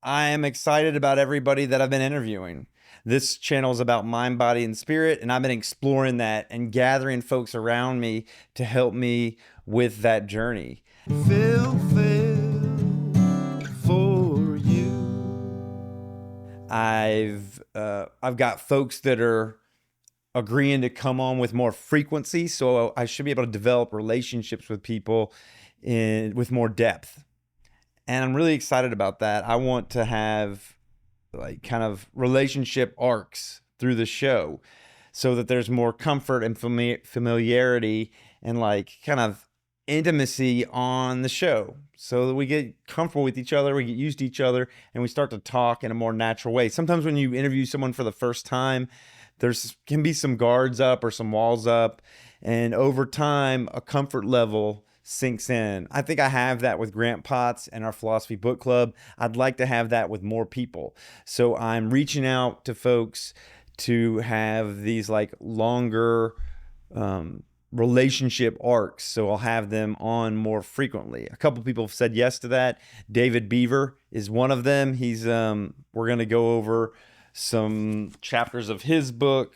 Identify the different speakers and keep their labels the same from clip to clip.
Speaker 1: I am excited about everybody that I've been interviewing. This channel is about mind, body, and spirit, and I've been exploring that and gathering folks around me to help me with that journey. Phil, for you. I've got folks that are agreeing to come on with more frequency, so I should be able to develop relationships with people with more depth. And I'm really excited about that. I want to have like kind of relationship arcs through the show so that there's more comfort and familiarity and like kind of intimacy on the show so that we get comfortable with each other, we get used to each other, and we start to talk in a more natural way. Sometimes when you interview someone for the first time, there's can be some guards up or some walls up, and over time a comfort level sinks in. I think I have that with Grant Potts and our philosophy book club. I'd like to have that with more people. So I'm reaching out to folks to have these like longer relationship arcs. So I'll have them on more frequently. A couple people have said yes to that. David Beaver is one of them. We're going to go over some chapters of his book,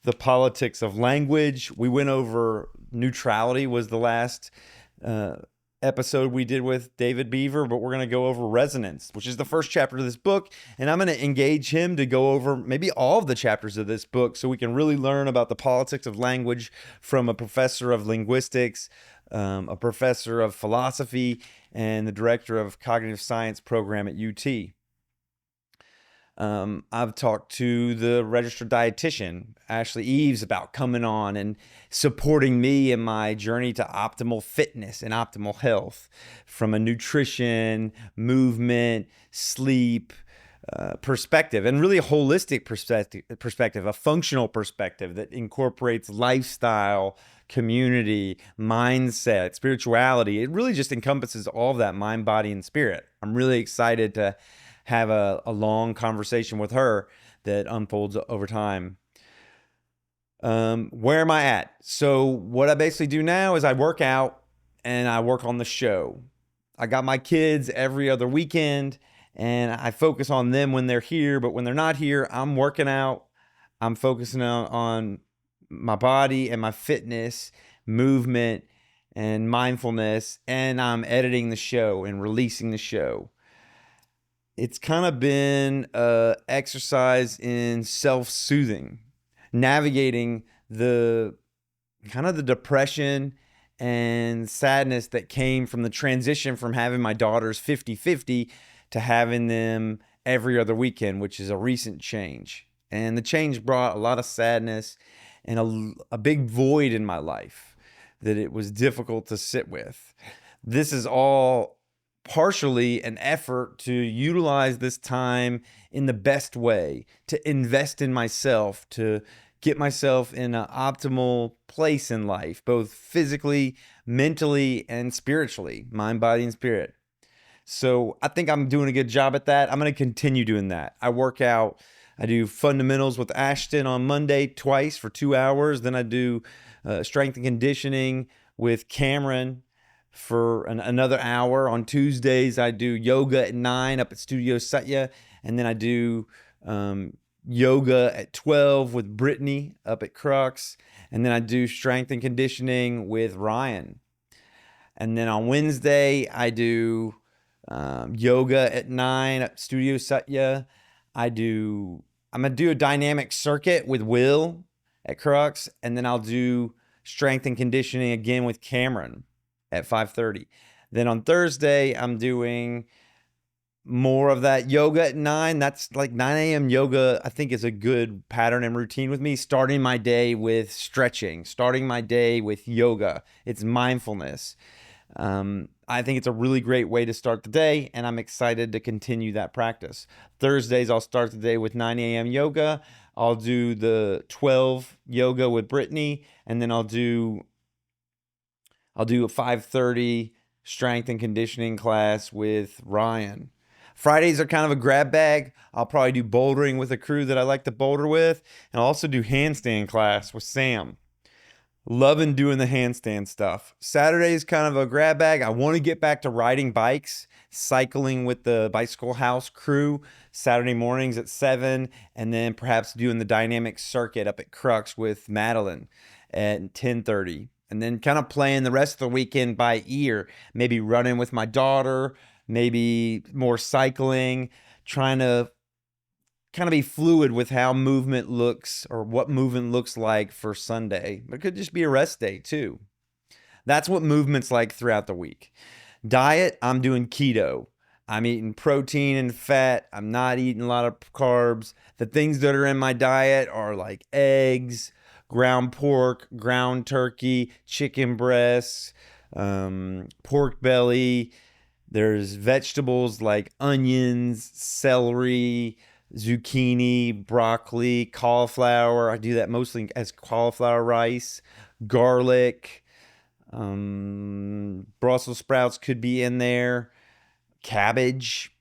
Speaker 1: The Politics of Language. We went over neutrality was the last episode we did with David Beaver, but we're going to go over resonance, which is the first chapter of this book. And I'm going to engage him to go over maybe all of the chapters of this book so we can really learn about the politics of language from a professor of linguistics, a professor of philosophy, and the director of cognitive science program at UT. I've talked to the registered dietitian, Ashley Eaves, about coming on and supporting me in my journey to optimal fitness and optimal health from a nutrition, movement, sleep perspective, and really a holistic perspective, a functional perspective that incorporates lifestyle, community, mindset, spirituality. It really just encompasses all of that mind, body, and spirit. I'm really excited to have a long conversation with her that unfolds over time. Where am I at? So what I basically do now is I work out and I work on the show. I got my kids every other weekend and I focus on them when they're here, but when they're not here, I'm working out. I'm focusing on my body and my fitness, movement, and mindfulness, and I'm editing the show and releasing the show. It's kind of been an exercise in self-soothing, navigating the kind of the depression and sadness that came from the transition from having my daughters 50-50 to having them every other weekend, which is a recent change. And the change brought a lot of sadness and a big void in my life that it was difficult to sit with. This is all partially an effort to utilize this time in the best way, to invest in myself, to get myself in an optimal place in life, both physically, mentally, and spiritually, mind, body, and spirit. So I think I'm doing a good job at that. I'm going to continue doing that. I work out. I do fundamentals with Ashton on Monday twice for 2 hours. Then I do strength and conditioning with Cameron for another hour. On Tuesdays, I do yoga at 9 up at Studio Satya. And then I do yoga at 12 with Brittany up at Crux. And then I do strength and conditioning with Ryan. And then on Wednesday, I do yoga at 9 at Studio Satya. I'm going to do a dynamic circuit with Will at Crux. And then I'll do strength and conditioning again with Cameron at 5:30. Then on Thursday, I'm doing more of that yoga at 9. That's like 9 a.m. yoga, I think, is a good pattern and routine with me. Starting my day with stretching, starting my day with yoga. It's mindfulness. I think it's a really great way to start the day, and I'm excited to continue that practice. Thursdays, I'll start the day with 9 a.m. yoga. I'll do the 12 yoga with Brittany, and then I'll do a 5:30 strength and conditioning class with Ryan. Fridays are kind of a grab bag. I'll probably do bouldering with a crew that I like to boulder with, and I'll also do handstand class with Sam. Loving doing the handstand stuff. Saturday is kind of a grab bag. I want to get back to riding bikes. cycling with the Bicycle House crew Saturday mornings at 7, and then perhaps doing the dynamic circuit up at Crux with Madeline at 10:30. And then kind of playing the rest of the weekend by ear, maybe running with my daughter, maybe more cycling, trying to kind of be fluid with how movement looks or what movement looks like for Sunday. But it could just be a rest day too. That's what movement's like throughout the week. Diet, I'm doing keto. I'm eating protein and fat. I'm not eating a lot of carbs. The things that are in my diet are like eggs, ground pork, ground turkey, chicken breasts, pork belly. There's vegetables like onions, celery, zucchini, broccoli, cauliflower. I do that mostly as cauliflower rice, garlic, Brussels sprouts could be in there, cabbage.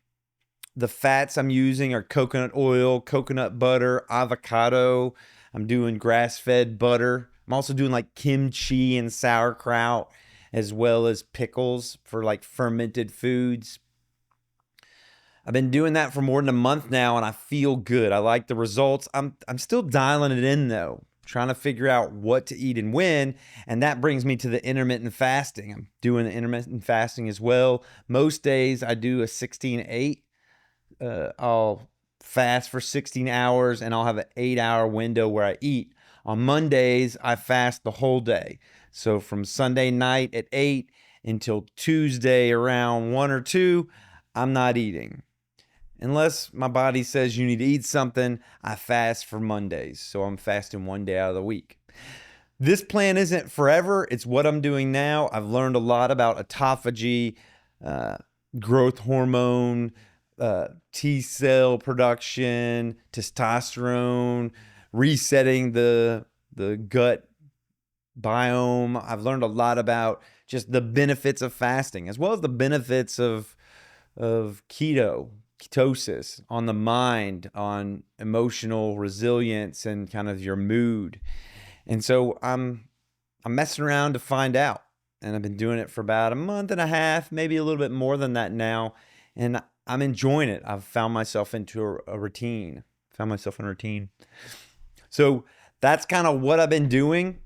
Speaker 1: The fats I'm using are coconut oil, coconut butter, avocado. I'm doing grass fed butter. I'm also doing like kimchi and sauerkraut, as well as pickles for like fermented foods. I've been doing that for more than a month now and I feel good. I like the results. I'm still dialing it in though, trying to figure out what to eat and when, and that brings me to the intermittent fasting. I'm doing the intermittent fasting as well. Most days I do a 16-8. I'll fast for 16 hours and I'll have an 8-hour window where I eat. On Mondays, I fast the whole day. So from Sunday night at 8 until Tuesday around 1 or 2, I'm not eating. Unless my body says you need to eat something, I fast for Mondays. So I'm fasting one day out of the week. This plan isn't forever. It's what I'm doing now. I've learned a lot about autophagy, growth hormone, T cell production, testosterone, resetting the gut biome. I've learned a lot about just the benefits of fasting, as well as the benefits of ketosis on the mind, on emotional resilience, and kind of your mood. And so I'm messing around to find out. And I've been doing it for about a month and a half, maybe a little bit more than that now. And I'm enjoying it. I've found myself into a routine. Found myself in a routine. So that's kind of what I've been doing.